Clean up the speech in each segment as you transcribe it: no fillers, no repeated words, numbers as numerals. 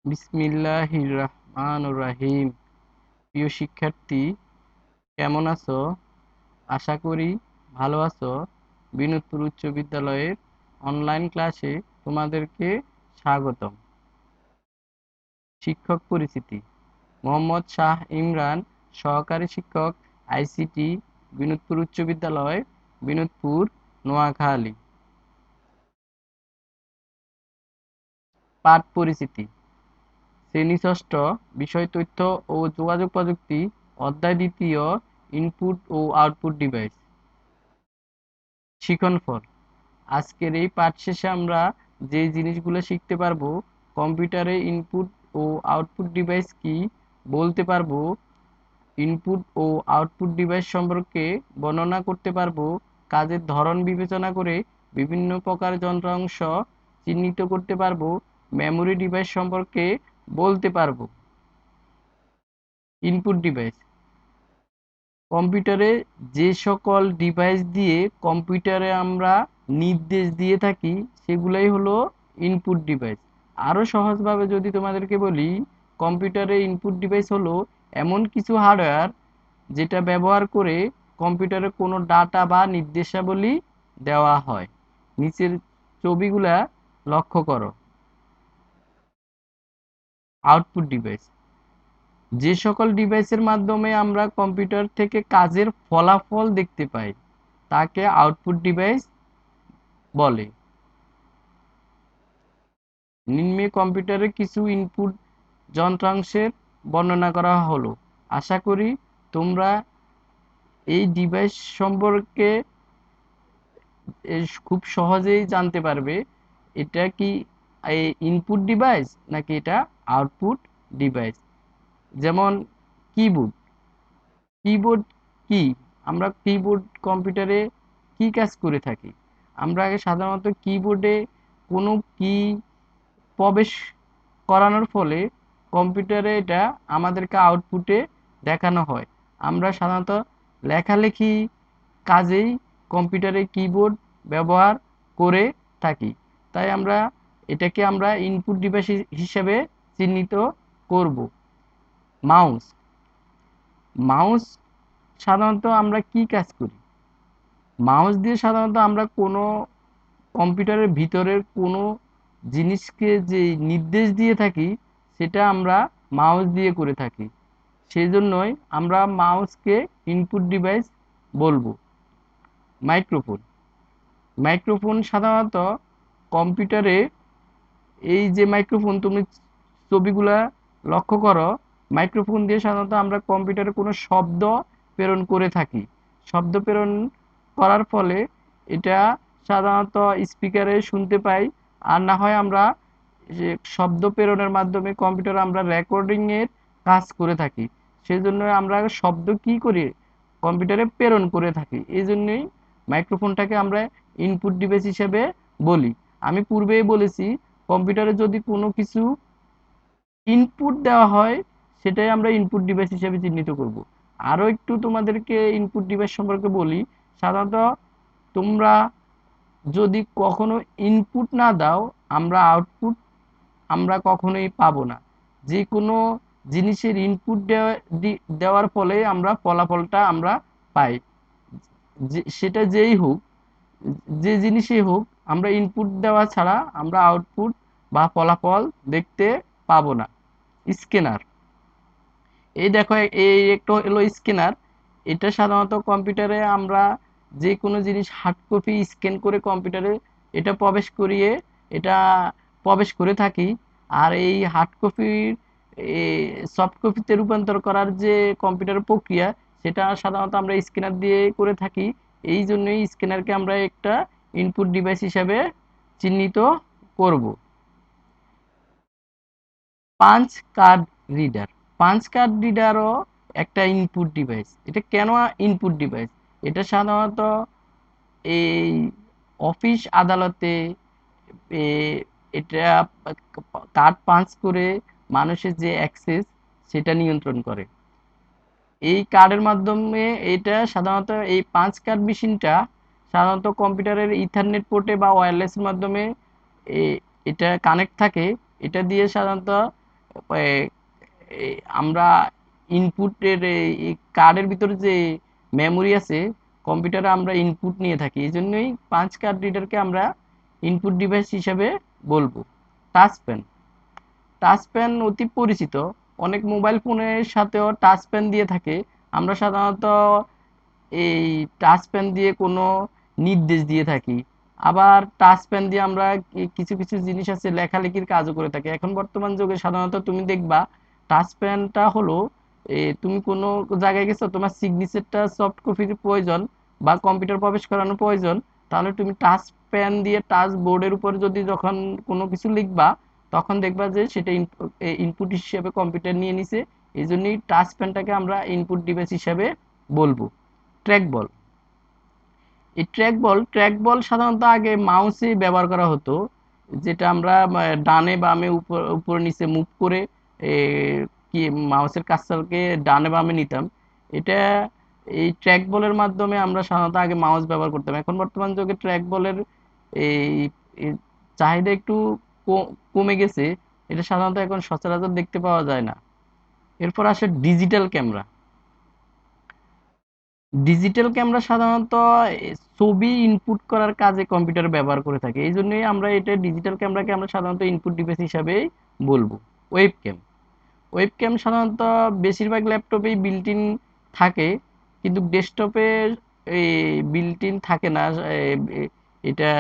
বিসমিল্লাহির রহমানির রহিম। প্রিয় শিক্ষার্থী, কেমন আছো? আশা করি ভালো আছো। বিনোদপুর উচ্চ বিদ্যালয়ের অনলাইন ক্লাসে তোমাদেরকে স্বাগতম। শিক্ষক পরিচিতি: মোহাম্মদ শাহ ইমরান, সহকারী শিক্ষক, আইসিটি, বিনোদপুর উচ্চ বিদ্যালয়, বিনোদপুর, নোয়াখালী। পাঠ পরিচিতি: শ্রেণী ষষ্ঠ, বিষয় তথ্য ও যোগাযোগ প্রযুক্তি, অধ্যায় দ্বিতীয়, ইনপুট ও আউটপুট ডিভাইস। শিক্ষণফল: আজকের এই পাঠ শেষে আমরা যে জিনিসগুলো শিখতে পারবো: কম্পিউটারে ইনপুট ও আউটপুট ডিভাইস কি, বলতে পারবো; ইনপুট ও আউটপুট ডিভাইস সম্পর্কে বর্ণনা করতে পারবো; কাজের ধরন বিবেচনা করে বিভিন্ন প্রকার যন্ত্রাংশ চিহ্নিত করতে পারবো; মেমোরি ডিভাইস সম্পর্কে বলতে পারবো। ইনপুট ডিভাইস: কম্পিউটারে যে সকল ডিভাইস দিয়ে কম্পিউটারে আমরা নির্দেশ দিয়ে থাকি সেগুলাই হলো ইনপুট ডিভাইস। আরো সহজভাবে যদি তোমাদেরকে বলি, কম্পিউটারে ইনপুট ডিভাইস হলো এমন কিছু হার্ডওয়্যার যেটা ব্যবহার করে কম্পিউটারে কোনো ডাটা বা নির্দেশাবলী দেওয়া হয়। নিচের ছবিগুলা লক্ষ্য করো। আউটপুট ডিভাইস: যে সকল ডিভাইসের মাধ্যমে আমরা কম্পিউটার থেকে কাজের ফলাফল দেখতে পাই তাকে আউটপুট ডিভাইস বলে। নিম্নে কম্পিউটারে কিছু ইনপুট যন্ত্রাংশের বর্ণনা করা হলো। আশা করি তোমরা এই ডিভাইস সম্পর্কে খুব সহজেই জানতে পারবে এটা কি ইনপুট ডিভাইস নাকি এটা আউটপুট ডিভাইস। যেমন কিবোর্ড। কিবোর্ড কি? আমরা কিবোর্ড কম্পিউটারে কি কাজ করে থাকি? আমরা আগে সাধারণত কিবোর্ডে কোনো কি প্রবেশ করানোর ফলে কম্পিউটারে এটা আমাদেরকে আউটপুটে দেখানো হয়। আমরা সাধারণত লেখালেখি কাজেই কম্পিউটারে কিবোর্ড ব্যবহার করে থাকি। তাই এটাকে আমরা ইনপুট ডিভাইস হিসেবে চিহ্নিত করব। মাউস। মাউস সাধারণত আমরা কি কাজ করি? মাউস দিয়ে সাধারণত আমরা কোনো কম্পিউটারের ভিতরের কোনো জিনিসকে যে নির্দেশ দিয়ে থাকি সেটা আমরা মাউস দিয়ে করে থাকি। সেই জন্যই আমরা মাউসকে ইনপুট ডিভাইস বলবো। মাইক্রোফোন। মাইক্রোফোন সাধারণত কম্পিউটারে এই যে মাইক্রোফোন তুমি ছবিগুলা লক্ষ্য করো, মাইক্রোফোন দিয়ে সাধারণত আমরা কম্পিউটারে কোনো শব্দ প্রেরণ করে থাকি। শব্দ প্রেরণ করার ফলে এটা সাধারণত স্পিকারে শুনতে পাই, আর না হয় আমরা যে শব্দ প্রেরণের মাধ্যমে কম্পিউটারে আমরা রেকর্ডিং এর কাজ করে থাকি। সেই জন্য আমরা শব্দ কি করি, কম্পিউটারে প্রেরণ করে থাকি। এই জন্যই মাইক্রোফোনটাকে আমরা ইনপুট ডিভাইস হিসেবে বলি। আমি পূর্বেই বলেছি, কম্পিউটারে যদি কোনো কিছু ইনপুট দেওয়া হয় সেটাই আমরা ইনপুট ডিভাইস হিসেবে চিহ্নিত করব। আরো একটু তোমাদেরকে ইনপুট ডিভাইস সম্পর্কে বলি। সাধারণত তোমরা যদি কখনো ইনপুট না দাও, আউটপুট আমরা কখনোই পাবো না। যে কোনো জিনিসের ইনপুট দেওয়ার ফলে আমরা ফলাফলটা আমরা পাই। সেটা যেই হোক, যে জিনিসই হোক, আমরা ইনপুট দেওয়া ছাড়া আমরা আউটপুট বা ফলাফল দেখতে পাবো না। স্ক্যানার। এই দেখো, এই একটা হলো স্ক্যানার। এটা সাধারণত কম্পিউটারে আমরা যে কোনো জিনিস হার্ড কপি স্ক্যান করে কম্পিউটারে এটা এটা প্রবেশ করে থাকি। আর এই হার্ড কপির সফট কপিতে রূপান্তর করার যে কম্পিউটার প্রক্রিয়া, সেটা সাধারণত আমরা স্ক্যানার দিয়ে করে থাকি। এই জন্যই স্ক্যানারকে আমরা একটা ইনপুট ডিভাইস হিসাবে চিহ্নিত করব। Punch card reader. Punch card রিডারও একটা ইনপুট ডিভাইস। এটা কেন ইনপুট ডিভাইস? এটা সাধারণত এই অফিস আদালতে এ এটা কার্ড পাঞ্চ করে মানুষের যে অ্যাক্সেস সেটা নিয়ন্ত্রণ করে। এই কার্ডের মাধ্যমে এটা সাধারণত এই পাঞ্চ কার্ড মেশিনটা সাধারণত কম্পিউটারের ইথারনেট পোর্টে বা ওয়্যারলেসের মাধ্যমে এটা কানেক্ট থাকে। এটা দিয়ে সাধারণত আমরা ইনপুটের কার্ডের ভিতরে যে মেমোরি আছে কম্পিউটারে আমরা ইনপুট নিয়ে থাকি, এই জন্যই পাঁচ কার্ড রিডারকে আমরা ইনপুট ডিভাইস হিসাবে বলবো। টাচ পেন, টাচ পেন অতি পরিচিত, অনেক মোবাইল ফোনের সাথেও টাচ পেন দিয়ে থাকে। আমরা সাধারণত এই টাচ পেন দিয়ে কোনো নির্দেশ দিয়ে থাকি, আবার টাচ পেন দিয়ে আমরা কিছু কিছু জিনিস আছে লেখালেখির কাজও করে থাকি। এখন বর্তমান যুগে সাধারণত তুমি দেখবা টাচ পেনটা হলো তুমি কোনো জায়গায় গেছো, তোমার সিগনেচারটা সফট কপির প্রয়োজন বা কম্পিউটার প্রবেশ করানোর প্রয়োজন, তাহলে তুমি টাচ পেন দিয়ে টাচ বোর্ডের উপর যদি যখন কোনো কিছু লিখবা, তখন দেখবা যে সেটা ইনপুট হিসেবে কম্পিউটার নিয়ে নিছে। এই জন্যই টাচ পেনটাকে আমরা ইনপুট ডিভাইস হিসেবে বলবো। ট্র্যাক বল, এই ট্র্যাক বল সাধারণত আগে মাউসে ব্যবহার করা হতো, যেটা আমরা ডানে বামে উপর উপর নিচে মুভ করে এ, কি মাউসের কার্সারকে ডানে বামে নিতাম। এটা এই ট্র্যাক বলের মাধ্যমে আমরা সাধারণত আগে মাউস ব্যবহার করতাম। এখন বর্তমান যুগে ট্র্যাক বলের এই এই চাহিদা একটু কমে গেছে, এটা সাধারণত এখন সচরাচর দেখতে পাওয়া যায় না। এরপর আসে ডিজিটাল ক্যামেরা। ডিজিটাল ক্যামেরা সাধারণত ছবি ইনপুট করার কাজে কম্পিউটার ব্যবহার করে থাকে, এই জন্যই আমরা এটা ডিজিটাল ক্যামেরাকে আমরা সাধারণত ইনপুট ডিভাইস হিসাবেই বলবো। ওয়েবক্যাম, ওয়েবক্যাম সাধারণত বেশিরভাগ ল্যাপটপেই বিল্ট ইন থাকে, কিন্তু ডেস্কটপে এই বিল্ট ইন থাকে না। এটা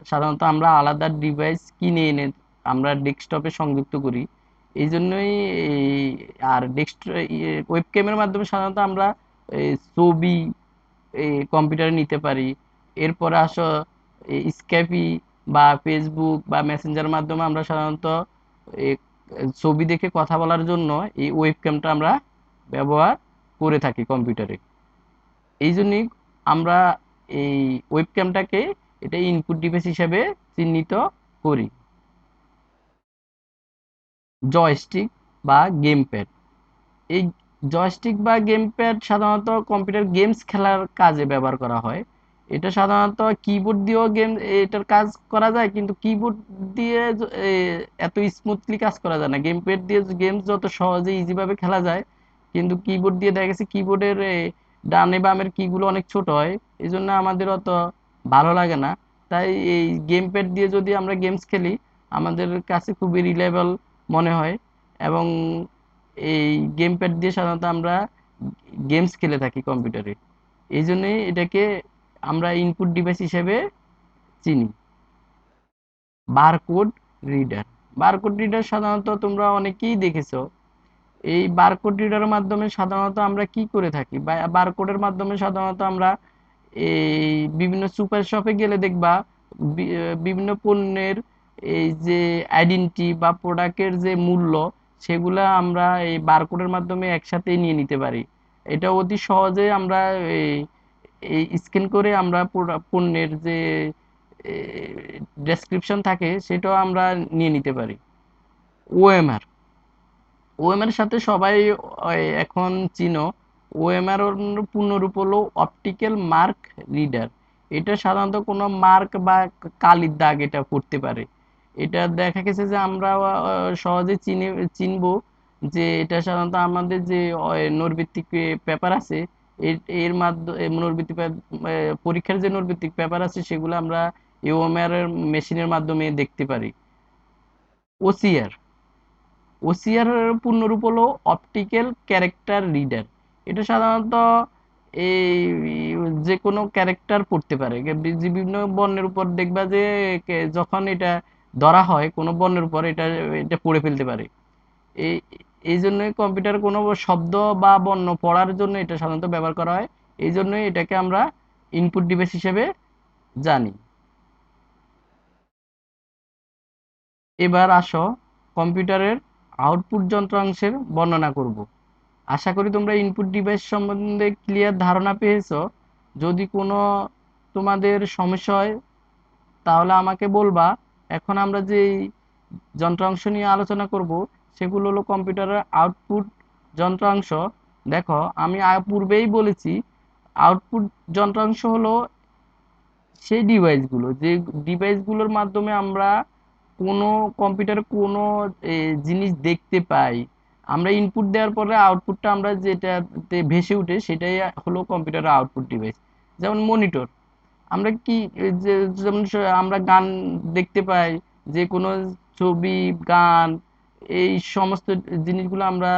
সাধারণত আমরা আলাদা ডিভাইস কিনে এনে আমরা ডেস্কটপে সংযুক্ত করি, এই জন্যই এই আর ওয়েবক্যামের মাধ্যমে সাধারণত আমরা ছবি কম্পিউটারে নিতে পারি। এরপরে আসো স্ক্যাপি বা ফেসবুক বা মেসেঞ্জার মাধ্যমে আমরা সাধারণত এ, ছবি দেখে কথা বলার জন্য এই ওয়েবক্যামটা আমরা ব্যবহার করে থাকি কম্পিউটারে। এই জন্যই আমরা এই ওয়েবক্যামটাকে এটা ইনপুট ডিভাইস হিসেবে চিহ্নিত করি। জয়স্টিক বা গেম প্যাড, এই জয়স্টিক বা গেম প্যাড সাধারণত কম্পিউটার গেমস খেলার কাজে ব্যবহার করা হয়। এটা সাধারণত কিবোর্ড দিয়েও গেম এটার কাজ করা যায়, কিন্তু কিবোর্ড দিয়ে এত স্মুথলি কাজ করা যায় না। গেম প্যাড দিয়ে গেমস যত সহজে ইজি ভাবে খেলা যায়, কিন্তু কিবোর্ড দিয়ে দেখা গেছে কিবোর্ডের ডানে বামের কিগুলো অনেক ছোট হয়, এই জন্য আমাদের অত ভালো লাগে না। তাই এই গেম প্যাড দিয়ে যদি আমরা গেমস খেলি, আমাদের কাছে খুবই রিলায়েবল মনে হয়। এবং এই গেম প্যাড দিয়ে সাধারণত আমরা গেমস খেলে থাকি কম্পিউটারে, এই জন্যই এটাকে আমরা ইনপুট ডিভাইস হিসেবে চিনি। বারকোড রিডার, বারকোড রিডার সাধারণত তোমরা অনেকেই দেখেছো। এই বারকোড রিডারের মাধ্যমে সাধারণত আমরা কি করে থাকি, বারকোডের মাধ্যমে সাধারণত আমরা এই বিভিন্ন সুপার শপে গেলে দেখবা বিভিন্ন পণ্যের এই যে আইডেন্টি বা প্রোডাক্টের যে মূল্য, সেগুলা আমরা এই বারকোডের মাধ্যমে একসাথে নিয়ে নিতে পারি। এটা অতি সহজে আমরা এই এই স্ক্যান করে আমরা পণ্যের যে ডেসক্রিপশন থাকে সেটাও আমরা নিয়ে নিতে পারি। ওএমআর, ওএমআর এর সাথে সবাই এখন চিনো। ওএমআর পূর্ণরূপ হলো অপটিক্যাল মার্ক রিডার। এটা সাধারণত কোনো মার্ক বা কালির দাগ এটা করতে পারে। এটা দেখা গেছে যে আমরা সহজে চিনবো যে এটা সাধারণত আমাদের যে নৈর্ব্যক্তিক পেপার আছে, এর মাধ্যমে নৈর্ব্যক্তিক পরীক্ষার যে নৈর্ব্যক্তিক পেপার আছে সেগুলো আমরা এই ওএমআর এর মেশিনের মাধ্যমে দেখতে পারি। ওসিআর, ওসিআর পূর্ণরূপ হলো অপটিক্যাল ক্যারেক্টার রিডার। এটা সাধারণত এই যে কোনো ক্যারেক্টার পড়তে পারে, বিভিন্ন বর্ণের উপর দেখবা যে যখন এটা ধরা হয় কোনো বর্ণের উপর, এটা এটা পড়ে ফেলতে পারে। এই এই জন্যই কম্পিউটার কোনো শব্দ বা বর্ণ পড়ার জন্য এটা সাধারণত ব্যবহার করা হয়, এই জন্যই এটাকে আমরা ইনপুট ডিভাইস হিসেবে জানি। এবার আসো কম্পিউটারের আউটপুট যন্ত্রাংশের বর্ণনা করব। আশা করি তোমরা ইনপুট ডিভাইস সম্বন্ধে ক্লিয়ার ধারণা পেয়েছো। যদি কোনো তোমাদের সমস্যা হয় তাহলে আমাকে বলবা। এখন আমরা যে যন্ত্রাংশ নিয়ে আলোচনা করব সেগুলো হলো কম্পিউটারের আউটপুট যন্ত্রাংশ। দেখো আমি পূর্বেই বলেছি, আউটপুট যন্ত্রাংশ হলো সেই ডিভাইসগুলো যে ডিভাইসগুলোর মাধ্যমে আমরা কোনো কম্পিউটারে কোনো জিনিস দেখতে পাই, আমরা ইনপুট দেওয়ার পরে আউটপুটটা আমরা যেটাতে ভেসে উঠে সেটাই হলো কম্পিউটারের আউটপুট ডিভাইস। যেমন মনিটর, আমরা কি যে যেমন আমরা গান দেখতে পাই, যে কোনো ছবি, গান, এই সমস্ত জিনিসগুলো আমরা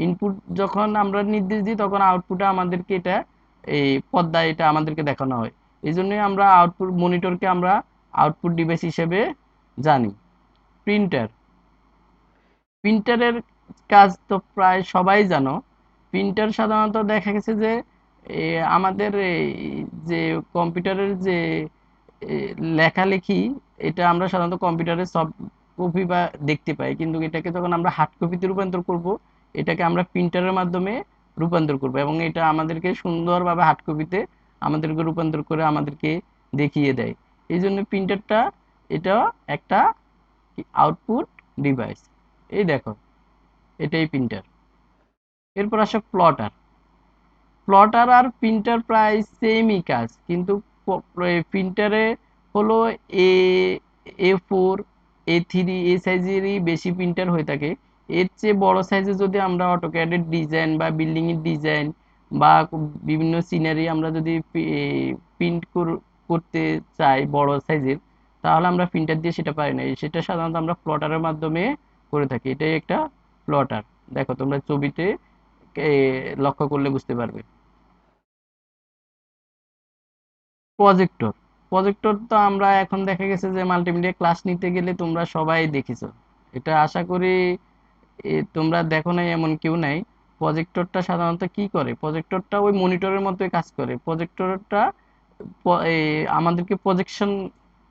ইনপুট যখন আমরা নির্দেশ দিই তখন আউটপুটে আমাদেরকে এটা এই পর্দায় এটা আমাদেরকে দেখানো হয়। এই জন্যই আমরা আউটপুট মনিটরকে আমরা আউটপুট ডিভাইস হিসেবে জানি। প্রিন্টার, প্রিন্টারের কাজ তো প্রায় সবাই জানো। প্রিন্টার সাধারণত দেখা গেছে যে আমাদের এই যে কম্পিউটারের যে এ, লেখালেখি, এটা আমরা সাধারণত কম্পিউটারে সফট কপি বা দেখতে পাই, কিন্তু এটাকে যখন আমরা হার্ড কপিতে রূপান্তর করব, এটাকে আমরা প্রিন্টারের মাধ্যমে রূপান্তর করব এবং এটা আমাদেরকে সুন্দরভাবে হার্ড কপিতে আমাদেরকে রূপান্তর করে আমাদেরকে দেখিয়ে দেয়। এই জন্য প্রিন্টারটা এটা একটা আউটপুট ডিভাইস। এই দেখো, এটাই প্রিন্টার। এরপর আসো প্লটার। প্লটার আর প্রিন্টার প্রায় সেমই কাজ, কিন্তু প্রিন্টারে হলো এ A4, A3, এই সাইজেরই বেশি প্রিন্টার হয়ে থাকে। এর চেয়ে বড় সাইজে যদি আমরা অটোক্যাডের ডিজাইন বা বিল্ডিং এর ডিজাইন বা বিভিন্ন সিনারি আমরা যদি প্রিন্ট করতে চাই বড় সাইজের, তাহলে আমরা প্রিন্টার দিয়ে সেটা পারি না, সেটা সাধারণত আমরা প্লটারের মাধ্যমে করে থাকি। এটাই একটা প্লটার। দেখো তোমরা ছবিতে এ, লক্ষ্য করলে বুঝতে পারবে। প্রজেক্টর, প্রজেক্টর তো আমরা এখন দেখা গেছে যে মাল্টিমিডিয়া ক্লাস নিতে গেলে তোমরা সবাই দেখিছো। এটা আশা করি তোমরা দেখো নাই এমন কেউ নাই। প্রজেক্টরটা সাধারণত কি করে, প্রজেক্টরটা ওই মনিটরের মতোই কাজ করে। প্রজেক্টরটা আমাদেরকে প্রজেকশন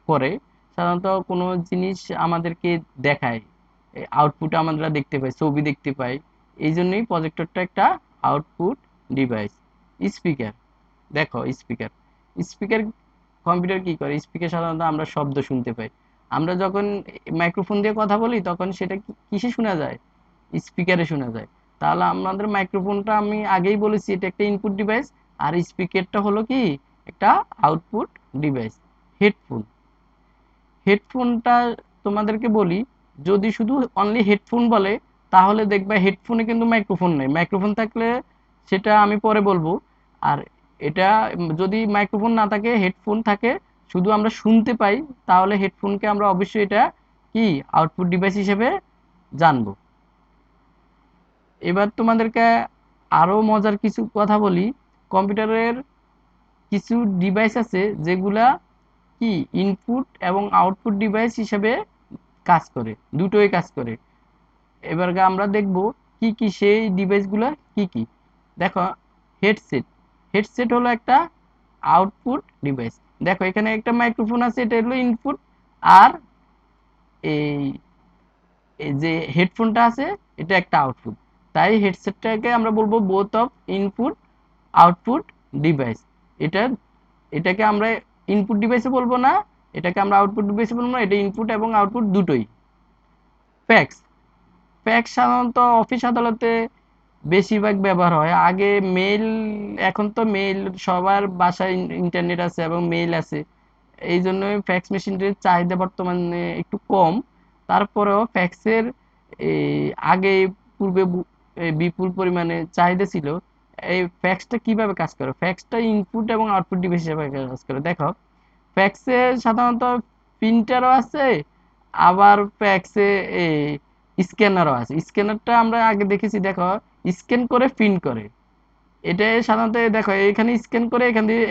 করে, সাধারণত কোনো জিনিস আমাদেরকে দেখায়, আউটপুট আমরা দেখতে পাই, ছবি দেখতে পাই। এই জন্যই প্রজেক্টরটা একটা আউটপুট ডিভাইস। স্পিকার, দেখো স্পিকার, স্পিকার কম্পিউটার কি করে, স্পিকার সাধারণত আমরা শব্দ শুনতে পাই। আমরা যখন মাইক্রোফোন দিয়ে কথা বলি তখন সেটা কিসে শোনা যায়, স্পিকারে শোনা যায়। তাহলে আমাদের মাইক্রোফোনটা আমি আগেই বলেছি এটা একটা ইনপুট ডিভাইস, আর স্পিকারটা হলো কি একটা আউটপুট ডিভাইস। হেডফোন, হেডফোনটা তোমাদেরকে বলি, যদি শুধু অনলি হেডফোন বলে তাহলে দেখবে হেডফোনে কিন্তু মাইক্রোফোন নেই, মাইক্রোফোন থাকলে সেটা আমি পরে বলবো। আর এটা যদি মাইক্রোফোন না থাকে, হেডফোন থাকে, শুধু আমরা শুনতে পাই, তাহলে হেডফোনকে আমরা অবশ্যই এটা কি আউটপুট ডিভাইস হিসেবে জানবো। এবার তোমাদেরকে আরো মজার কিছু কথা বলি। কম্পিউটারের কিছু ডিভাইস আছে যেগুলা কি ইনপুট এবং আউটপুট ডিভাইস হিসেবে কাজ করে, দুটোই কাজ করে। এবার আমরা দেখব কি কি সেই ডিভাইসগুলো কি কি। দেখো, হেডসেট, হেডসেট হলো একটা আউটপুট ডিভাইস। দেখো এখানে একটা মাইক্রোফোন আছে, এটা হলো ইনপুট, আর এই এই যে হেডফোনটা আছে এটা একটা আউটপুট। তাই হেডসেটটাকে আমরা বলবো both of input output device. এটা এটাকে আমরা ইনপুট ডিভাইসও বলবো না, এটাকে আমরা আউটপুট ডিভাইসও বলবো না, এটা ইনপুট এবং আউটপুট দুটোই। ফ্যাক্স, ফ্যাক্স সাধারণত অফিস আদালতে বেশিরভাগ ব্যবহার হয়। আগে মেইল, এখন তো মেইল সবার বাসায় ইন্টারনেট আছে এবং মেইল আছে, এই জন্য ফ্যাক্স মেশিনটির চাহিদা বর্তমানে একটু কম। তারপরেও ফ্যাক্সের এই আগে পূর্বে বিপুল পরিমাণে চাহিদা ছিল। এই ফ্যাক্সটা কিভাবে কাজ করে, ফ্যাক্সটা ইনপুট এবং আউটপুট ডিভাইস হিসেবে কাজ করে। দেখো ফ্যাক্সে সাধারণত প্রিন্টারও আছে, আবার ফ্যাক্সে স্ক্যানারও আছে। স্ক্যানারটা আমরা আগে দেখেছি, দেখো স্ক্যান করে প্রিন্ট করে। এটা সাধারণত দেখো এখানে স্ক্যান করে এখান দিয়ে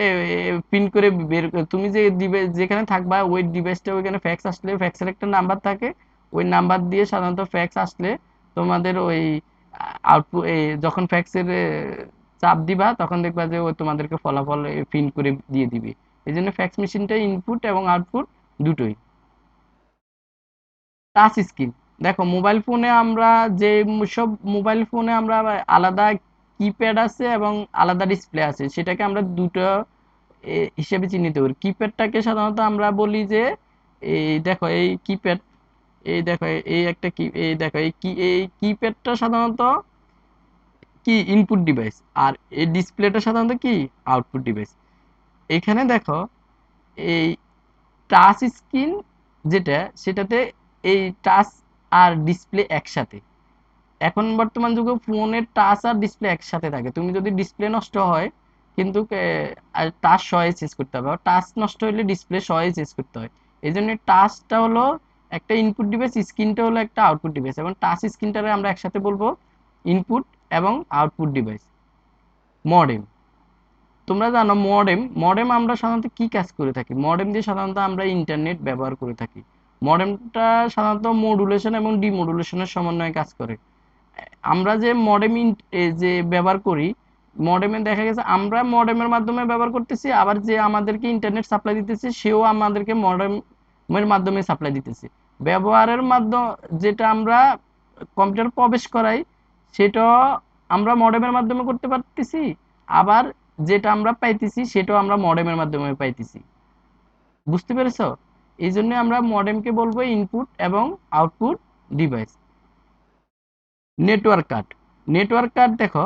প্রিন্ট করে বের তুমি যে ডিভাইস যেখানে থাকবা ওই ডিভাইসটা ওইখানে ফ্যাক্স আসলে ফ্যাক্সের একটা নাম্বার থাকে, ওই নাম্বার দিয়ে সাধারণত ফ্যাক্স আসলে তোমাদের ওই আউটপুট যখন ফ্যাক্সের চাপ দিবা তখন দেখবা যে ও তোমাদেরকে ফলাফল প্রিন্ট করে দিয়ে দিবে। এই জন্য ফ্যাক্স মেশিনটা ইনপুট এবং আউটপুট দুটোই। টাচ স্ক্রিন, দেখো মোবাইল ফোনে আমরা যে সব মোবাইল ফোনে আমরা আলাদা কিপ্যাড আছে এবং আলাদা ডিসপ্লে আছে, সেটাকে আমরা দুটো হিসেবে চিহ্নিত করি। কিপ্যাডটাকে সাধারণত আমরা বলি যে এই দেখো এই কিপ্যাড, এই দেখো এই একটা কি, এই দেখো এই কিপ্যাডটা সাধারণত কি ইনপুট ডিভাইস, আর এই ডিসপ্লেটা সাধারণত কি আউটপুট ডিভাইস। এখানে দেখো এই টাচ স্ক্রিন যেটা, সেটাতে এই টাচ আর ডিসপ্লে একসাথে। এখন বর্তমান যুগে ফোনের টাচ আর ডিসপ্লে একসাথে থাকে। তুমি যদি ডিসপ্লে নষ্ট হয় কিন্তু টাচ সহ চেঞ্জ করতে হবে, টাচ নষ্ট হলে ডিসপ্লে সহ চেঞ্জ করতে হয়। এই জন্য টাচটা হলো একটা ইনপুট ডিভাইস, স্ক্রিনটা হলো একটা আউটপুট ডিভাইস, এবং টাচ স্ক্রিনটারে আমরা একসাথে বলবো ইনপুট এবং আউটপুট ডিভাইস। মডেম, তোমরা জানো মডেম, মডেম আমরা সাধারণত কি কাজ করে থাকি? মডেম দিয়ে সাধারণত আমরা ইন্টারনেট ব্যবহার করে থাকি। মডেমটা সাধারণত মডুলেশন এবং ডিমডুলেশনের সমন্বয়ে কাজ করে। আমরা যে মডেম যে ব্যবহার করি, মডেমে দেখা গেছে আমরা মডেমের মাধ্যমে ব্যবহার করতেছি, আবার যে আমাদেরকে ইন্টারনেট সাপ্লাই দিতেছে সেও আমাদেরকে মডেমের মাধ্যমে সাপ্লাই দিতেছে। ব্যবহারের মাধ্যম যেটা আমরা কম্পিউটার প্রবেশ করাই সেটা আমরা মডেমের মাধ্যমে করতে পারতেছি, আবার যেটা আমরা পাইতেছি সেটাও আমরা মডেমের মাধ্যমে পাইতেছি। বুঝতে পেরেছো? এই জন্য আমরা মডেমকে বলবো ইনপুট এবং output device. Network card, network card দেখো,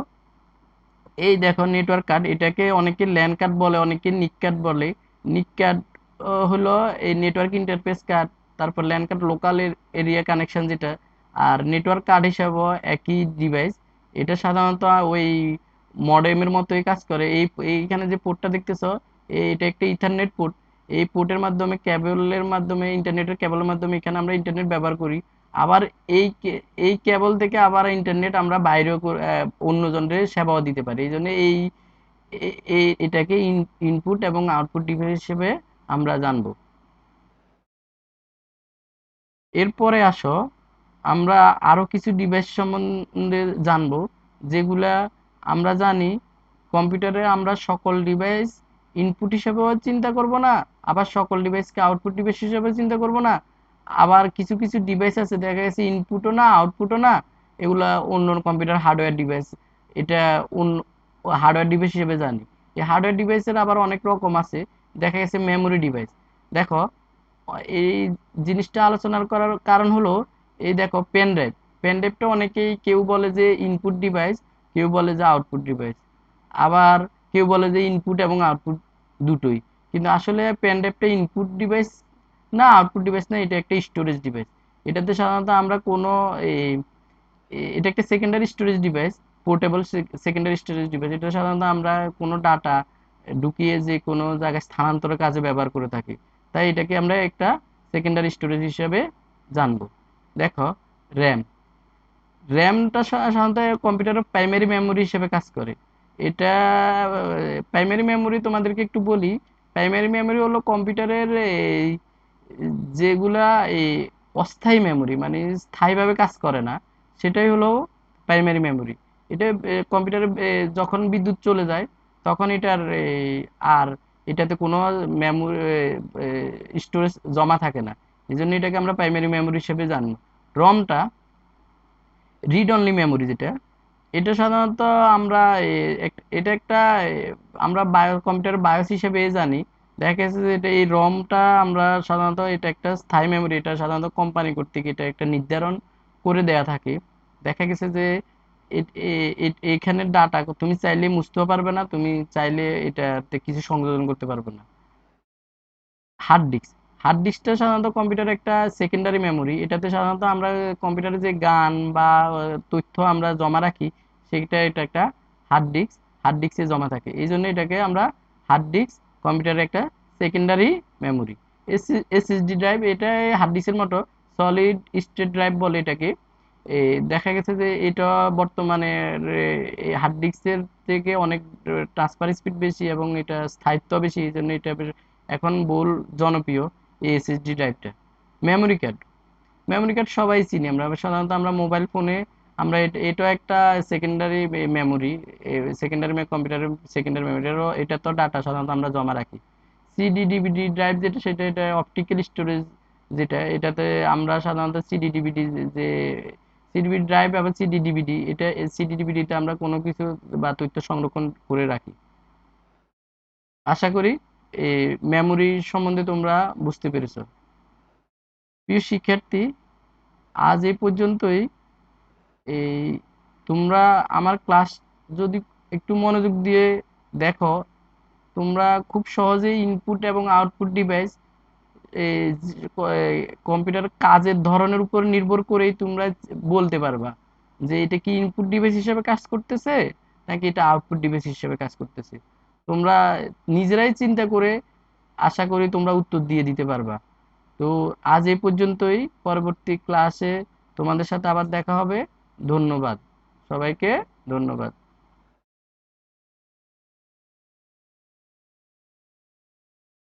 এই দেখো নেটওয়ার্ক কার্ড, এটাকে অনেকে ল্যান কার্ড বলে, অনেকে নিক কার্ড বলে। নিক কার্ড হলো এই নেটওয়ার্ক ইন্টারফেস কার্ড, তারপর LAN card local area connection যেটা, আর নেটওয়ার্ক কার্ড হিসাবে একই ডিভাইস। এটা সাধারণত ওই মডেমের মতোই কাজ করে। এইখানে যে পোর্টটা দেখতেছো, এটা একটা ইথারনেট পোর্ট। এই পোর্টের মাধ্যমে কেবলের মাধ্যমে, ইন্টারনেটের কেবলের মাধ্যমে এখানে আমরা ইন্টারনেট ব্যবহার করি। আবার এই কেবল থেকে আবার ইন্টারনেট আমরা বাইরেও অন্যজনের সেবাও দিতে পারি। এই জন্য এটাকে ইনপুট এবং আউটপুট ডিভাইস হিসেবে আমরা জানবো। এরপরে আসো আমরা আরো কিছু ডিভাইস সম্বন্ধে জানবো, যেগুলা আমরা জানি কম্পিউটারে আমরা সকল ডিভাইস ইনপুট হিসেবেও চিন্তা করব না, আবার সকল ডিভাইসকে আউটপুট ডিভাইস হিসেবে চিন্তা করব না। আবার কিছু কিছু ডিভাইস আছে দেখা গেছে ইনপুটও না আউটপুটও না, এগুলা অন্য কম্পিউটার হার্ডওয়্যার ডিভাইস, এটা অন্য হার্ডওয়্যার ডিভাইস হিসেবে জানি। এই হার্ডওয়্যার ডিভাইসের আবার অনেক রকম আছে। দেখা গেছে মেমোরি ডিভাইস। দেখো এই জিনিসটা আলোচনা করার কারণ হলো, এই দেখো পেন ড্রাইভ, পেন ড্রাইভটা অনেকেই কেউ বলে যে ইনপুট ডিভাইস, কেউ বলে যে আউটপুট ডিভাইস, আবার কেউ বলে যে ইনপুট এবং আউটপুট দুটোই। কিন্তু আসলে পেন ড্রাইভটা ইনপুট ডিভাইস না, আউটপুট ডিভাইস না, এটা একটা স্টোরেজ ডিভাইস। এটাতে সাধারণত আমরা কোনো এটা একটা secondary storage device, portable secondary storage device. এটা সাধারণত আমরা কোনো ডাটা ঢুকিয়ে যে কোনো জায়গায় স্থানান্তরের কাজে ব্যবহার করে থাকি, তাই এটাকে আমরা একটা সেকেন্ডারি স্টোরেজ হিসেবে জানবো। দেখো র্যাম, র্যামটা সাধারণত কম্পিউটারের প্রাইমারি মেমোরি হিসেবে কাজ করে। এটা প্রাইমারি মেমোরি তোমাদেরকে একটু বলি। প্রাইমারি মেমোরি হলো কম্পিউটারের যেগুলা এই অস্থায়ী মেমোরি, মানে স্থায়ীভাবে কাজ করে না, সেটাই হলো প্রাইমারি মেমোরি। এটা কম্পিউটারে যখন বিদ্যুৎ চলে যায় তখন এটার আর এটাতে কোনো মেমোরি স্টোরেজ জমা থাকে না, এই জন্য এটাকে আমরা প্রাইমারি মেমোরি হিসেবে জানি। রমটা রিড অনলি মেমোরি যেটা, এটা সাধারণত আমরা এটা একটা আমরা কম্পিউটার বায়োস হিসেবে জানি। দেখা গেছে যে এটা এই রমটা আমরা সাধারণত এটা একটা স্থায়ী মেমোরি, এটা সাধারণত কোম্পানি কর্তৃক এটা একটা নির্ধারণ করে দেয়া থাকে। দেখা গেছে যে এখানে ডাটা তুমি চাইলে মুছতেও পারবে না, তুমি চাইলে এটাতে কিছু সংযোজন করতে পারবে না। হার্ড ডিস্ক, হার্ড ডিস্কটা সাধারণত কম্পিউটারের একটা সেকেন্ডারি মেমোরি। এটাতে সাধারণত আমরা কম্পিউটারে যে গান বা তথ্য আমরা জমা রাখি সেটা, এটা একটা হার্ড ডিস্ক, হার্ড ডিস্কে জমা থাকে, এই জন্য এটাকে আমরা হার্ড ডিস্ক কম্পিউটারের একটা সেকেন্ডারি মেমোরি। এসএসডি ড্রাইভ, এটা হার্ড ডিস্কের মতো সলিড স্টেট ড্রাইভ বলে এটাকে। দেখা গেছে যে এটা বর্তমানে হার্ড ডিস্কের থেকে অনেক ট্রান্সফার স্পিড বেশি এবং এটা স্থায়িত্ব বেশি, এই জন্য এটা এখন বহুল জনপ্রিয় এই এসএসডি ড্রাইভটা। মেমোরি কার্ড, মেমোরি কার্ড সবাই চিনি আমরা, সাধারণত আমরা মোবাইল ফোনে আমরা এটা একটা সেকেন্ডারি মেমোরি, সেকেন্ডারি কম্পিউটারের সেকেন্ডারি মেমোরি, এটা তো ডাটা সাধারণত আমরা জমা রাখি। সিডি ডিভিডি ড্রাইভ যেটা, সেটা এটা অপটিক্যাল স্টোরেজ যেটা, এটাতে আমরা সাধারণত সিডি ডিভিডি যে সিডি ড্রাইভ এবং সিডি ডিভিডি, এটা সিডি ডিভিডিতে আমরা কোনো কিছু বা তথ্য সংরক্ষণ করে রাখি। আশা করি এই মেমোরি সম্বন্ধে তোমরা বুঝতে পেরেছো। প্রিয় শিক্ষার্থী, আজ এই পর্যন্তই। এই তোমরা আমার ক্লাস যদি একটু মনোযোগ দিয়ে দেখো, তোমরা খুব সহজেই ইনপুট এবং আউটপুট ডিভাইস কম্পিউটার কাজের ধরনের উপর নির্ভর করেই তোমরা বলতে পারবা যে এটা কি ইনপুট ডিভাইস হিসেবে কাজ করতেছে নাকি এটা আউটপুট ডিভাইস হিসেবে কাজ করতেছে। তোমরা নিজেরাই চিন্তা করে আশা করি তোমরা উত্তর দিয়ে দিতে পারবা। তো আজ এই পর্যন্তই, পরবর্তী ক্লাসে তোমাদের সাথে আবার দেখা হবে। ধন্যবাদ সবাইকে, ধন্যবাদ।